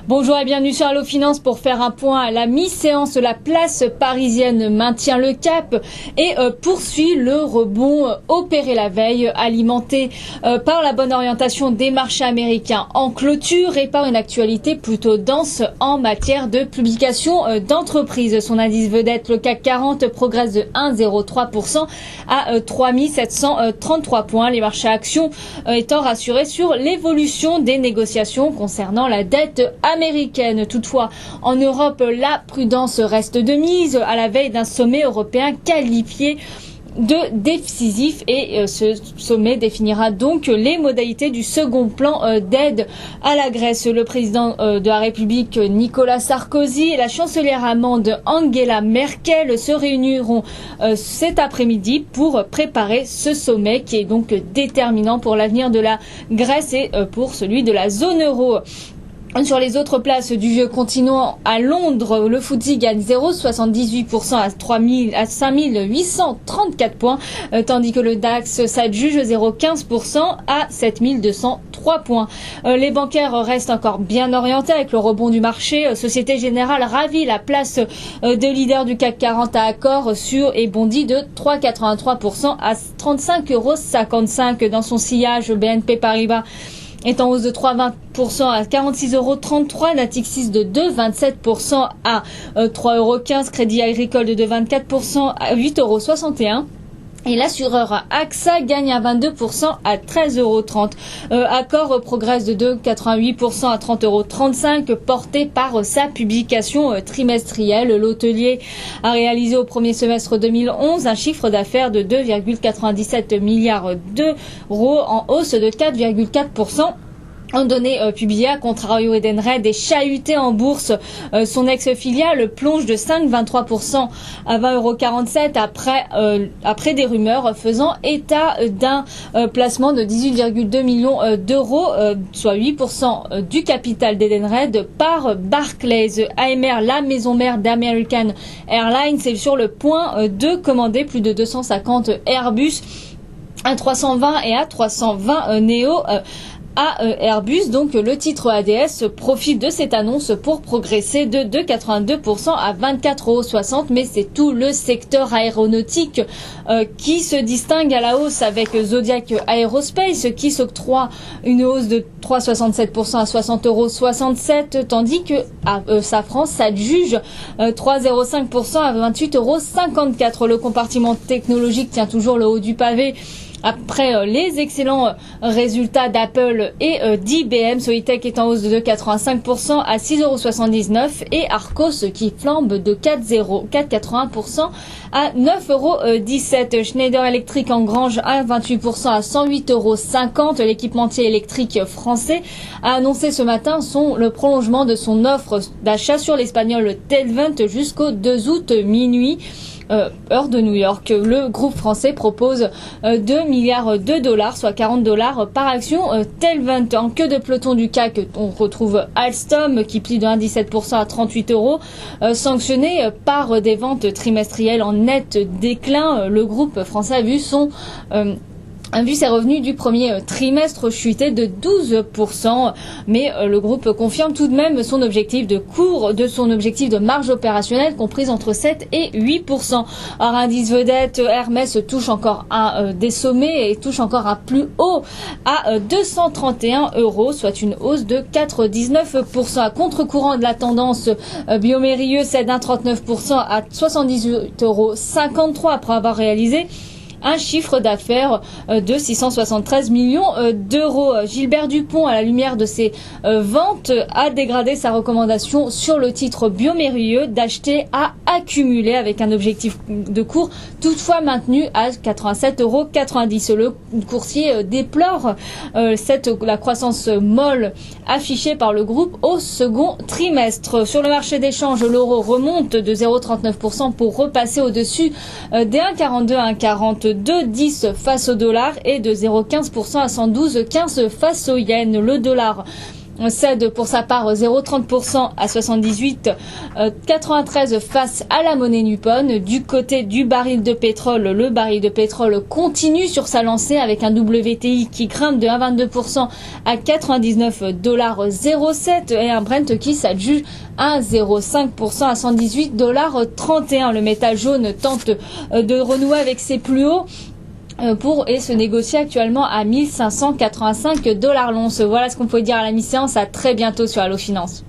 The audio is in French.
Bonjour et bienvenue sur Allo Finance pour faire un point à la mi-séance. La place parisienne maintient le cap et poursuit le rebond opéré la veille, alimenté par la bonne orientation des marchés américains en clôture et par une actualité plutôt dense en matière de publication d'entreprises. Son indice vedette, le CAC 40, progresse de 1,03% à 3733 points. Les marchés actions étant rassurés sur l'évolution des négociations concernant la dette américaine. Toutefois, en Europe, la prudence reste de mise à la veille d'un sommet européen qualifié de décisif et ce sommet définira donc les modalités du second plan d'aide à la Grèce. Le président de la République Nicolas Sarkozy et la chancelière allemande Angela Merkel se réuniront cet après-midi pour préparer ce sommet qui est donc déterminant pour l'avenir de la Grèce et pour celui de la zone euro. Sur les autres places du vieux continent, à Londres, le FTSE gagne 0,78% à 5834 points, tandis que le DAX s'adjuge 0,15% à 7203 points. Les bancaires restent encore bien orientés avec le rebond du marché. Société Générale ravit la place de leader du CAC 40 à Accor et bondit de 3,83% à 35,55 €. Dans son sillage, BNP Paribas est en hausse de 3,20% à 46,33 €, Natixis de 2,27% à 3,15 €, Crédit Agricole de 2,24% à 8,61 €. Et l'assureur AXA gagne à 22% à 13,30 €. Accor progresse de 2,88% à 30,35 €, porté par sa publication trimestrielle. L'hôtelier a réalisé au premier semestre 2011 un chiffre d'affaires de 2,97 milliards d'euros en hausse de 4,4%. En données publiées, à contrario, Edenred est chahuté en bourse. Son ex-filiale plonge de 5,23% à 20,47 € après des rumeurs faisant état d'un placement de 18,2 millions d'euros, soit 8% du capital d'Edenred par Barclays. AMR, la maison mère d'American Airlines, est sur le point de commander plus de 250 Airbus A320 et A320 Neo à Airbus. Donc le titre ADS profite de cette annonce pour progresser de 2,82% à 24,60 €, mais c'est tout le secteur aéronautique qui se distingue à la hausse, avec Zodiac Aerospace qui s'octroie une hausse de 3,67% à 60,67 €, tandis que Safran s'adjuge 3,05% à 28,54 €. Le compartiment technologique tient toujours le haut du pavé après les excellents résultats d'Apple et d'IBM. Soitec est en hausse de 2,85% à 6,79 € et Arcos qui flambe de 4,81% à 9,17 €. Schneider Electric engrange 1,28% à 108,50 €. L'équipementier électrique français a annoncé ce matin le prolongement de son offre d'achat sur l'espagnol Telvent jusqu'au 2 août minuit. Heure de New York. Le groupe français propose 2 milliards de dollars, soit 40 $ par action. Telvent, en queue de peloton du CAC, on retrouve Alstom qui plie de 1,17% à 38 €, sanctionné par des ventes trimestrielles en net déclin. Le groupe français a vu ses revenus du premier trimestre chuter de 12%, mais le groupe confirme tout de même son objectif de marge opérationnelle comprise entre 7 et 8%. Or, indice vedette, Hermès touche encore des sommets et touche encore un plus haut à 231 €, soit une hausse de 4,19%. À contre-courant de la tendance, Biomérieux cède 1,39% à 78,53 € après avoir réalisé un chiffre d'affaires de 673 millions d'euros. Gilbert Dupont, à la lumière de ses ventes, a dégradé sa recommandation sur le titre Biomérieux d'acheter à accumuler, avec un objectif de cours toutefois maintenu à 87,90 €. Le courtier déplore la croissance molle affichée par le groupe au second trimestre. Sur le marché d'échange, l'euro remonte de 0,39% pour repasser au-dessus des 1,42 à 1,4210 face au dollar et de 0,15% à 112,15 face au yen. Le dollar cède pour sa part 0,30% à 78,93 face à la monnaie nippone. Du côté du baril de pétrole, le baril de pétrole continue sur sa lancée avec un WTI qui grimpe de 1,22% à 99,07 $ et un Brent qui s'adjuge à 0,5% à 118,31 $. Le métal jaune tente de renouer avec ses plus hauts et se négocie actuellement à 1585 $ l'once. Voilà ce qu'on pouvait dire à la mi-séance. À très bientôt sur Allo Finance.